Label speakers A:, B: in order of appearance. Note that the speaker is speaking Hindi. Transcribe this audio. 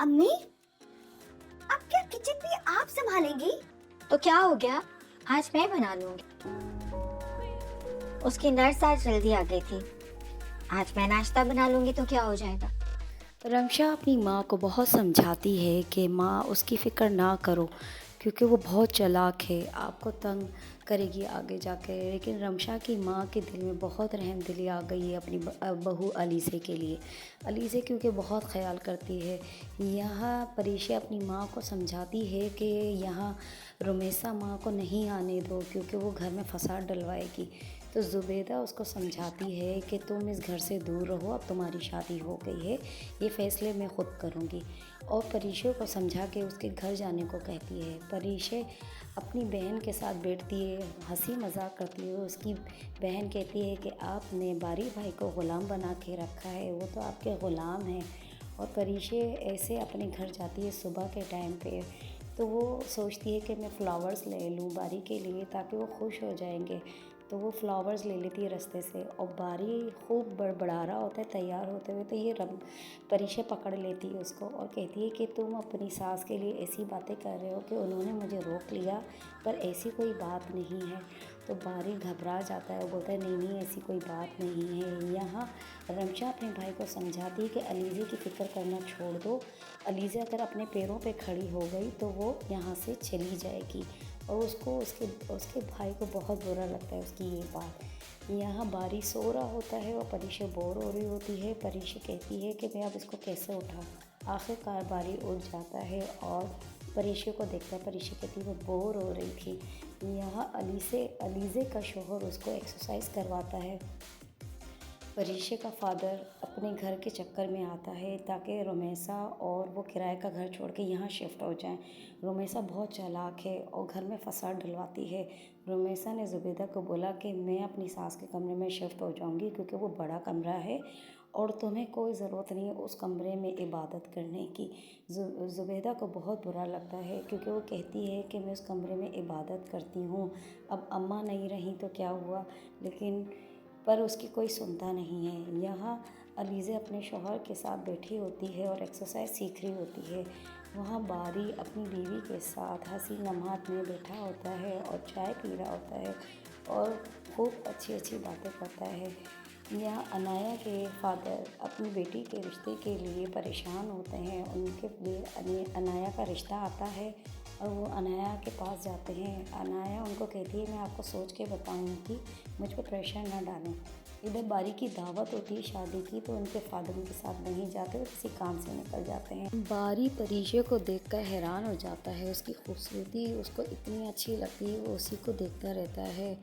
A: अम्मी, अब क्या किचन भी आप संभालेंगी?
B: तो क्या हो गया? आज मैं बना लूंगी। उसकी नर्स आज जल्दी आ गई थी। आज मैं नाश्ता बना लूंगी तो क्या हो जाएगा।
C: रमशा अपनी माँ को बहुत समझाती है कि माँ उसकी फ़िक्र ना करो, क्योंकि वो बहुत चालाक है, आपको तंग करेगी आगे जाकर। लेकिन रमशा की माँ के दिल में बहुत रहमदिली आ गई है अपनी बहू अलीसे के लिए। अलीसे क्योंकि बहुत ख्याल करती है। यहाँ परीशा अपनी माँ को समझाती है कि यहाँ रुमेसा माँ को नहीं आने दो, क्योंकि वो घर में फसाद डलवाएगी। तो ज़ुबैदा उसको समझाती है कि तुम इस घर से दूर रहो, अब तुम्हारी शादी हो गई है, ये फ़ैसले मैं ख़ुद करूँगी। और परीशे को समझा के उसके घर जाने को कहती है। परीशे अपनी बहन के साथ बैठती है, हंसी मजाक करती है। उसकी बहन कहती है कि आपने बारी भाई को ग़ुलाम बना के रखा है, वो तो आपके ग़ुलाम हैं। और परीशे ऐसे अपने घर जाती है सुबह के टाइम पे। तो वो सोचती है कि मैं फ़्लावर्स ले लूँ बारी के लिए, ताकि वो खुश हो जाएंगे। तो वो फ्लावर्स ले लेती है रास्ते से, और बारी खूब बड़बड़ा रहा होता है तैयार होते हुए। तो ये परीशा पकड़ लेती है उसको और कहती है कि तुम अपनी सास के लिए ऐसी बातें कर रहे हो कि उन्होंने मुझे रोक लिया, पर ऐसी कोई बात नहीं है। तो बारी घबरा जाता है, वो बोलता है नहीं नहीं ऐसी कोई बात नहीं है। यहाँ रमशा अपने भाई को समझाती है कि अलीज़े की फ़िक्र करना छोड़ दो, अलीज़ा अगर अपने पैरों पे खड़ी हो गई तो वो यहाँ से चली जाएगी। और उसको उसके उसके भाई को बहुत बुरा लगता है उसकी ये बात। यहाँ बारी सो रहा होता है और परीशा बोर हो रही होती है। परीशा कहती है कि मैं अब इसको कैसे उठाऊँ। आखिरकार बारी उठ जाता है और परीशा को देखता है। परीशा कहती है वो बोर हो रही थी। यहाँ अलीज़े का शौहर उसको एक्सरसाइज करवाता है। परीशा का फादर अपने घर के चक्कर में आता है ताकि रुमेसा और वो किराए का घर छोड़ के यहाँ शिफ्ट हो जाएं। रुमेसा बहुत चालाक है और घर में फसाद डलवाती है। रुमेसा ने ज़ुबैदा को बोला कि मैं अपनी सास के कमरे में शिफ्ट हो जाऊँगी, क्योंकि वो बड़ा कमरा है और तुम्हें कोई ज़रूरत नहीं है उस कमरे में इबादत करने की। ज़ुबैदा को बहुत बुरा लगता है, क्योंकि वो कहती है कि मैं उस कमरे में इबादत करती हूँ, अब अम्मा नहीं रही तो क्या हुआ। लेकिन पर उसकी कोई सुनता नहीं है। यहाँ अलीज़ा अपने शौहर के साथ बैठी होती है और एक्सरसाइज सीख रही होती है। वहाँ बारी अपनी बीवी के साथ हंसी लम्हात में बैठा होता है और चाय पी रहा होता है और खूब अच्छी अच्छी बातें करता है। यहाँ अनाया के फादर अपनी बेटी के रिश्ते के लिए परेशान होते हैं। उनके लिए अनाया का रिश्ता आता है और वो अनाया के पास जाते हैं। अनाया उनको कहती है मैं आपको सोच के बताऊंगी, मुझ पर प्रेशर ना डालें। इधर बारी की दावत होती है शादी की, तो उनके फादर उनके साथ नहीं जाते, वो किसी काम से निकल जाते हैं। बारी परीशा को देखकर हैरान हो जाता है। उसकी खूबसूरती उसको इतनी अच्छी लगती है, वो उसी को देखता रहता है।